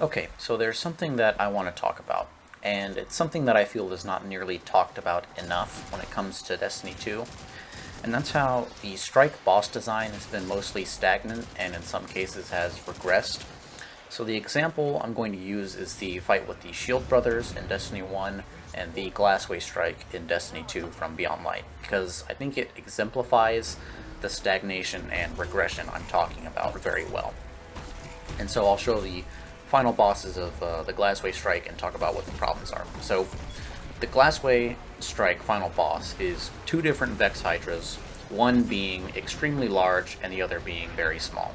Okay, so there's something that I want to talk about, and it's something that I feel is not nearly talked about enough when it comes to Destiny 2, and that's how the Strike boss design has been mostly stagnant and in some cases has regressed. So the example I'm going to use is the fight with the Shield Brothers in Destiny 1 and the Glassway Strike in Destiny 2 from Beyond Light, because I think it exemplifies the stagnation and regression I'm talking about very well. And so I'll show the final bosses of the Glassway Strike and talk about what the problems are. So the Glassway Strike final boss is two different Vex Hydras, one being extremely large and the other being very small.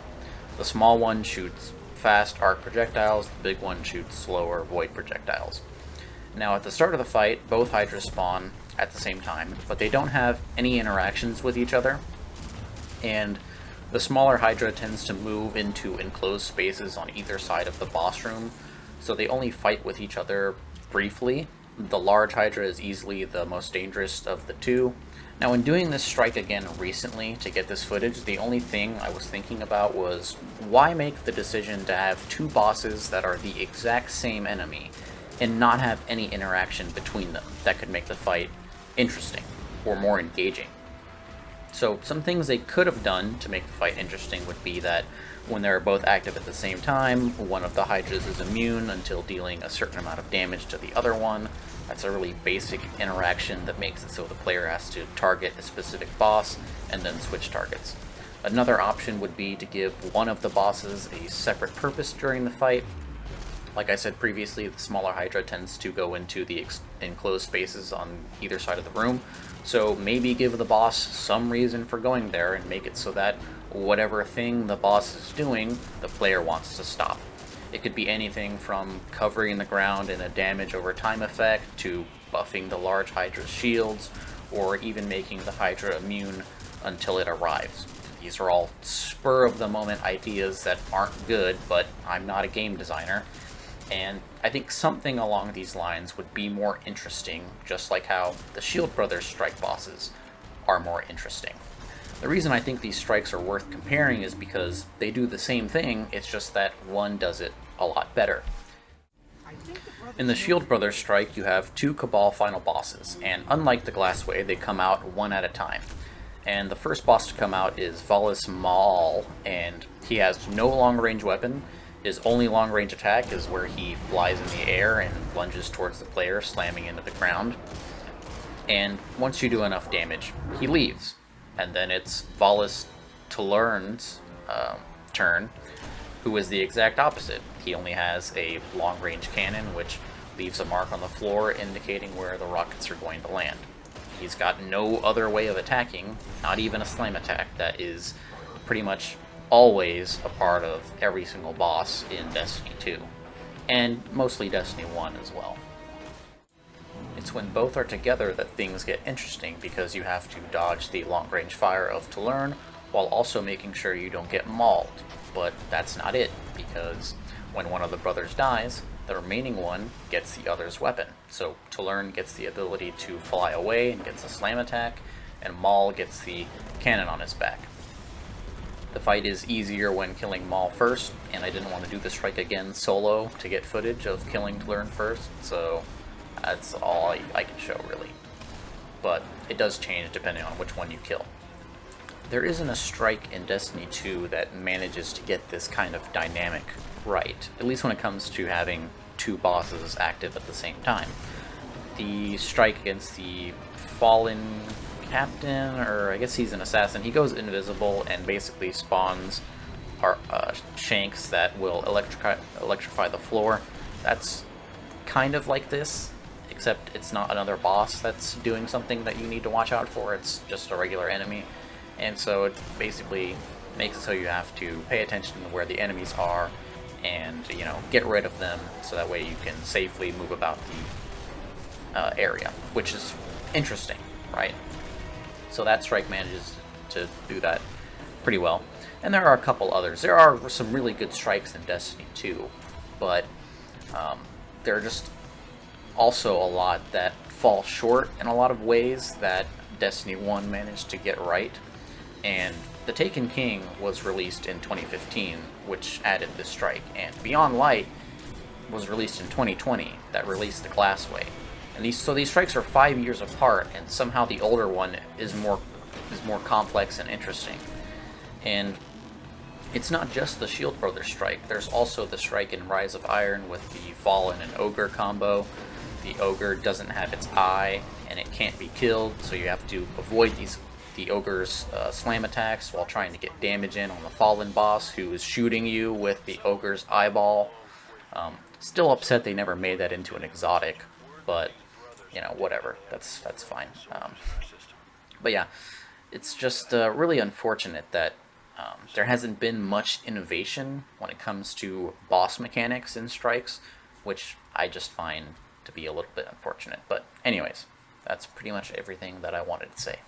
The small one shoots fast arc projectiles, the big one shoots slower void projectiles. Now at the start of the fight, both Hydras spawn at the same time, but they don't have any interactions with each other, and the smaller Hydra tends to move into enclosed spaces on either side of the boss room, so they only fight with each other briefly. The large Hydra is easily the most dangerous of the two. Now, in doing this strike again recently to get this footage, the only thing I was thinking about was why make the decision to have two bosses that are the exact same enemy and not have any interaction between them that could make the fight interesting or more engaging. So some things they could have done to make the fight interesting would be that when they're both active at the same time, one of the Hydras is immune until dealing a certain amount of damage to the other one. That's a really basic interaction that makes it so the player has to target a specific boss and then switch targets. Another option would be to give one of the bosses a separate purpose during the fight. Like I said previously, the smaller Hydra tends to go into the enclosed spaces on either side of the room, so maybe give the boss some reason for going there and make it so that whatever thing the boss is doing, the player wants to stop. It could be anything from covering the ground in a damage over time effect, to buffing the large Hydra's shields, or even making the Hydra immune until it arrives. These are all spur-of-the-moment ideas that aren't good, but I'm not a game designer, and I think something along these lines would be more interesting, just like how the Shield Brothers strike bosses are more interesting. The reason I think these strikes are worth comparing is because they do the same thing, it's just that one does it a lot better. In the Shield Brothers strike, you have two Cabal final bosses, and unlike the Glassway, they come out one at a time. And the first boss to come out is Valus Maul, and he has no long-range weapon. His only long-range attack is where he flies in the air and lunges towards the player, slamming into the ground. And once you do enough damage, he leaves. And then it's Valus Talurn's turn, who is the exact opposite. He only has a long-range cannon, which leaves a mark on the floor indicating where the rockets are going to land. He's got no other way of attacking, not even a slam attack, that is pretty much always a part of every single boss in Destiny 2, and mostly Destiny 1 as well. It's when both are together that things get interesting, because you have to dodge the long-range fire of Talurn while also making sure you don't get mauled. But that's not it, because when one of the brothers dies, the remaining one gets the other's weapon. So Talurn gets the ability to fly away and gets a slam attack, and Maul gets the cannon on his back. The fight is easier when killing Maul first, and I didn't want to do the strike again solo to get footage of killing Talurn first, so that's all I can show really. But it does change depending on which one you kill. There isn't a strike in Destiny 2 that manages to get this kind of dynamic right, at least when it comes to having two bosses active at the same time. The strike against the Fallen Captain, or I guess he's an assassin, he goes invisible and basically spawns shanks that will electrify the floor. That's kind of like this, except it's not another boss that's doing something that you need to watch out for, it's just a regular enemy. And so it basically makes it so you have to pay attention to where the enemies are and, you know, get rid of them so that way you can safely move about the area, which is interesting, right? So that strike manages to do that pretty well. And there are a couple others. There are some really good strikes in Destiny 2, but there are just also a lot that fall short in a lot of ways that Destiny 1 managed to get right. And The Taken King was released in 2015, which added this strike, and Beyond Light was released in 2020 that released the Glassway. And these strikes are 5 years apart, and somehow the older one is more complex and interesting. And it's not just the Shield Brothers strike. There's also the strike in Rise of Iron with the Fallen and Ogre combo. The Ogre doesn't have its eye, and it can't be killed, so you have to avoid the Ogre's slam attacks while trying to get damage in on the Fallen boss, who is shooting you with the Ogre's eyeball. Still upset they never made that into an exotic, but you know, whatever. That's fine. But yeah, it's just really unfortunate that there hasn't been much innovation when it comes to boss mechanics in strikes, which I just find to be a little bit unfortunate. But anyways, that's pretty much everything that I wanted to say.